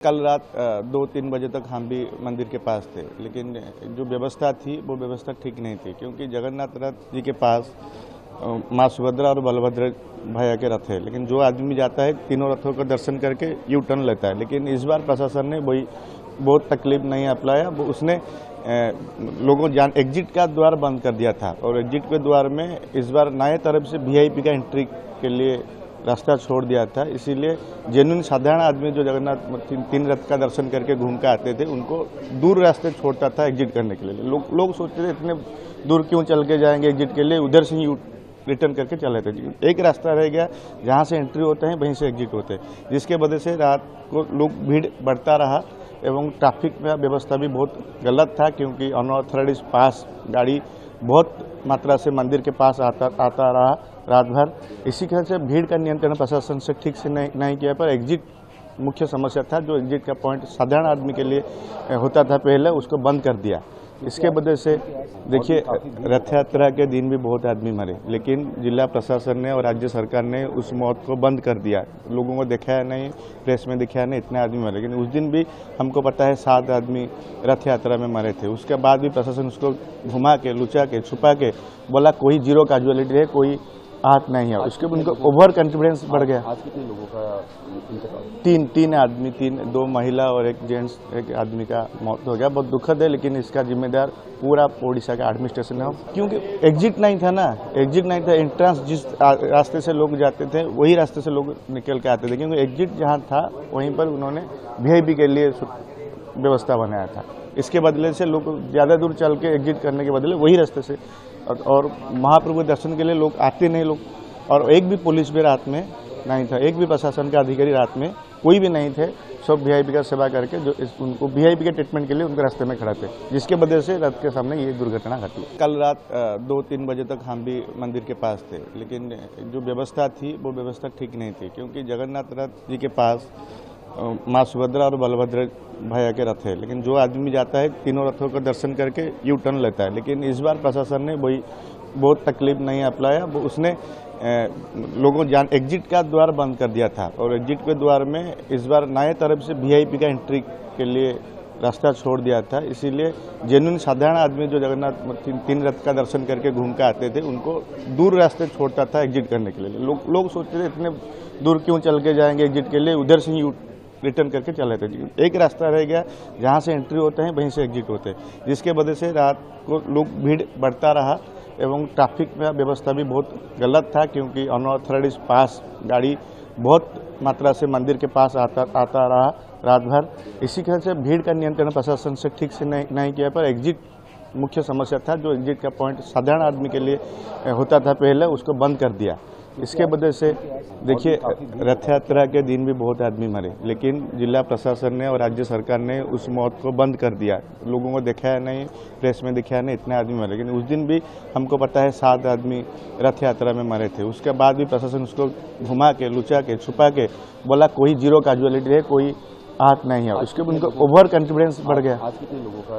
कल रात 2-3 बजे तक हम भी मंदिर के पास थे, लेकिन जो व्यवस्था थी वो व्यवस्था ठीक नहीं थी, क्योंकि जगन्नाथ रथ जी के पास माँ सुभद्रा और बलभद्र भैया के रथ है। लेकिन जो आदमी जाता है तीनों रथों का दर्शन करके यू टर्न लेता है। लेकिन इस बार प्रशासन ने वही बहुत तकलीफ नहीं अपनाया। वो उसने लोगों एग्जिट का द्वार बंद कर दिया था, और एग्जिट के द्वार में इस बार नए तरफ से वीआईपी का एंट्री के लिए रास्ता छोड़ दिया था। इसीलिए जेन्युइन साधारण आदमी जो जगन्नाथ तीन रथ का दर्शन करके घूम के आते थे, उनको दूर रास्ते छोड़ता था एग्जिट करने के लिए। लोग सोचते थे इतने दूर क्यों चल के जाएंगे एग्जिट के लिए, उधर से ही रिटर्न करके चले थे। एक रास्ता रह गया जहाँ से एंट्री होते हैं वहीं से एग्जिट होते हैं, जिसके वजह से रात को लोग भीड़ बढ़ता रहा एवं ट्रैफिक में व्यवस्था भी बहुत गलत था, क्योंकि अनऑथराइज्ड पास गाड़ी बहुत मात्रा से मंदिर के पास आता रहा रात भर। इसी तरह से भीड़ का नियंत्रण प्रशासन से ठीक से नहीं किया, पर एग्जिट मुख्य समस्या था। जो एग्जिट का पॉइंट साधारण आदमी के लिए होता था पहले, उसको बंद कर दिया। इसके वजह से देखिए, रथ यात्रा के दिन भी बहुत आदमी मरे, लेकिन जिला प्रशासन ने और राज्य सरकार ने उस मौत को बंद कर दिया। लोगों को दिखाया नहीं, प्रेस में दिखाया नहीं, इतने आदमी मरे। लेकिन उस दिन भी हमको पता है 7 आदमी रथ यात्रा में मरे थे। उसके बाद भी प्रशासन उसको घुमा के, लुचा के, छुपा के बोला कोई जीरो कैजुअलिटी है, कोई आहत नहीं है। उसके बाद उनको ओवर कॉन्फिडेंस बढ़ गया। आज कितने लोगों का इंतकाल? तीन आदमी, 2 महिला और 1 जेंट्स, एक आदमी का मौत हो गया। बहुत दुखद है, लेकिन इसका जिम्मेदार पूरा ओडिशा का एडमिनिस्ट्रेशन है, क्योंकि एग्जिट नहीं था ना। एग्जिट नहीं था, एंट्रेंस जिस रास्ते से लोग जाते थे वही रास्ते से लोग निकल के आते थे, क्योंकि एग्जिट जहाँ था वहीं पर उन्होंने वीआईपी के लिए व्यवस्था बनाया था। इसके बदले से लोग ज़्यादा दूर चल के एग्जिट करने के बदले वही रास्ते से, और महाप्रभु दर्शन के लिए लोग आते नहीं लोग। और एक भी पुलिस भी रात में नहीं था, एक भी प्रशासन का अधिकारी रात में कोई भी नहीं थे। सब वीआईपी का सेवा करके जो उनको वीआईपी के ट्रीटमेंट के लिए उनके रास्ते में खड़ा थे, जिसके वजह से रथ के सामने ये दुर्घटना घटी। कल रात 2-3 बजे तक हम भी मंदिर के पास थे, लेकिन जो व्यवस्था थी वो व्यवस्था ठीक नहीं थी, क्योंकि जगन्नाथ रथ जी के पास माँ सुभद्रा और बलभद्र भैया के रथ है। लेकिन जो आदमी जाता है तीनों रथों का दर्शन करके यू टर्न लेता है। लेकिन इस बार प्रशासन ने वही बहुत तकलीफ नहीं अपनाया। वो उसने लोगों एग्जिट का द्वार बंद कर दिया था, और एग्जिट के द्वार में इस बार नए तरफ से वीआईपी का एंट्री के लिए रास्ता छोड़ दिया था। इसीलिए जेन्युइन साधारण आदमी जो जगन्नाथ तीन रथ का दर्शन करके घूम के आते थे, उनको दूर रास्ते छोड़ता था एग्जिट करने के लिए। लोग सोचते थे इतने दूर क्यों चल के जाएंगे एग्जिट के लिए, उधर से ही रिटर्न करके चले थे। एक रास्ता रह गया जहाँ से एंट्री होते हैं वहीं से एग्जिट होते हैं, जिसके वजह से रात को लोग भीड़ बढ़ता रहा एवं ट्रैफिक में व्यवस्था भी बहुत गलत था, क्योंकि अनऑथराइज्ड पास गाड़ी बहुत मात्रा से मंदिर के पास आता रहा रात भर। इसी तरह से भीड़ का नियंत्रण प्रशासन से ठीक से नहीं किया, पर एग्जिट मुख्य समस्या था। जो एग्जिट का पॉइंट साधारण आदमी के लिए होता था पहले, उसको बंद कर दिया। इसके वजह से देखिए, रथ यात्रा के दिन भी बहुत आदमी मरे, लेकिन जिला प्रशासन ने और राज्य सरकार ने उस मौत को बंद कर दिया। लोगों को दिखाया नहीं, प्रेस में दिखाया नहीं, इतने आदमी मरे। लेकिन उस दिन भी हमको पता है 7 आदमी रथ यात्रा में मरे थे। उसके बाद भी प्रशासन उसको घुमा के, लुचा के, छुपा के बोला कोई जीरो कैजुअलिटी है, कोई आहत नहीं है। उसके बाद उनको ओवर कॉन्फिडेंस बढ़ गया। आज कितने लोगों का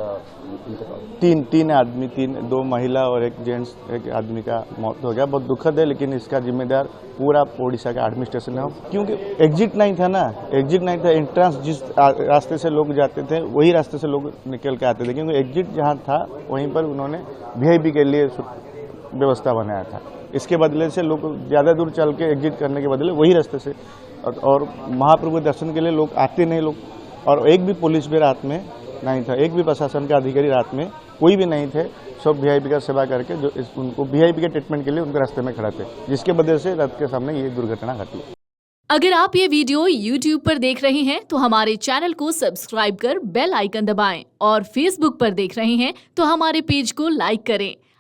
इंतकाल? तीन आदमी, 2 महिला और 1 जेंट्स, एक आदमी का मौत हो गया। बहुत दुखद है, लेकिन इसका जिम्मेदार पूरा ओडिशा का एडमिनिस्ट्रेशन है, क्योंकि एग्जिट नहीं था ना। एग्जिट नहीं था, एंट्रेंस जिस रास्ते से लोग जाते थे वही रास्ते से लोग निकल के आते थे, क्योंकि एग्जिट जहाँ था वहीं पर उन्होंने वीआईपी के लिए व्यवस्था बनाया था। इसके बदले से लोग ज़्यादा दूर चल के एग्जिट करने के बदले वही रास्ते से, और महाप्रभु दर्शन के लिए लोग आते नहीं लोग। और एक भी पुलिस भी रात में नहीं था, एक भी प्रशासन का अधिकारी रात में कोई भी नहीं थे। सब वीआईपी का सेवा करके जो उनको वीआईपी के ट्रीटमेंट के लिए उनके रास्ते में खड़ा थे, जिसके वजह से रथ के सामने ये दुर्घटना घटी। अगर आप ये वीडियो YouTube पर देख रहे हैं तो हमारे चैनल को सब्सक्राइब कर बेल आइकन दबाएं, और Facebook पर देख रहे हैं तो हमारे पेज को लाइक करें।